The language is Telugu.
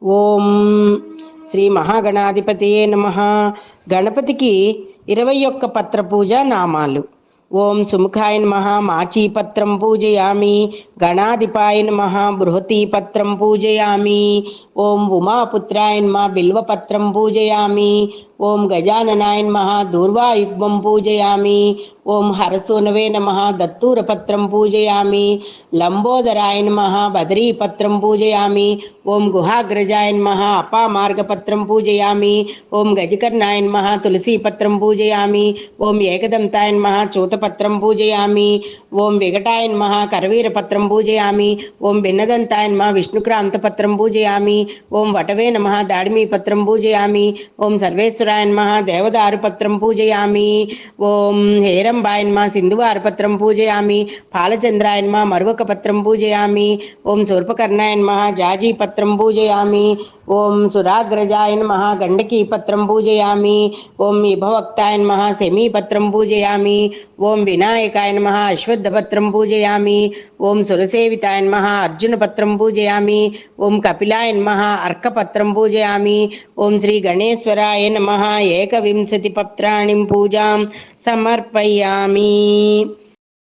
ఓం శ్రీ మహాగణాధిపతయే నమః. గణపతికి 21 పత్ర పూజ నామాలు. ఓం సుముఖాయ నమః మాచీపత్రం పూజయామి. గణాధిపాయ నమః బృహతీపత్రం పూజయామి. ఓం ఉమాపుత్రాయ నమః బిల్వపత్రం పూజయామి. ఓం గజాననాయ నమః దూర్వాయుగ్మం పూజయామి. ఓం హరసూనవే నమః దత్తూరపత్రం పూజయామి. లంబోదరాయ నమః బదరీపత్రం పూజయామి. ఓం గుహాగ్రజాయ నమః అపామార్గపత్రం పూజయామి. ఓం గజకర్ణాయ నమః తులసీపత్రం పూజయామి. ఓం ఏకదంతాయ నమః చూతపత్రం పూజయామి. ఓం వికటాయ నమః కరవీరపత్రం పూజయామి. ఓం భిన్నదంతాయ నమః విష్ణుక్రాంతపత్రం పూజయామి. ఓం వటవే నమః దాడిమీపత్రం పూజయామి. ఓం సర్వేశ్వరాయ నమః దేవదారుపత్రం పూజయామి. ఓం హేరంబాయ నమః సింధువారపత్రం పూజయామి. పాలచంద్రాయ నమః మరువకపత్రం పూజయామి. ఓం శూర్పకర్ణాయ నమః జాజీపత్రం పూజయామి. ఓం సురాగ్రజాయ నమః గండకీపత్రం పూజయామి. ఓం విభవక్తాయ నమః శమీపత్రం పూజయామి. ఓం వినాయకాయ నమః అశ్వత్థపత్రం పూజయామి. ఓం సురసేవితాయ నమః అర్జునపత్రం పూజయామి. ఓం కపిలాయ నమః అర్కపత్రం పూజయామి. ఓం శ్రీ గణేశ్వరాయ నమః 21 పత్రాణి పూజాం సమర్పయామి.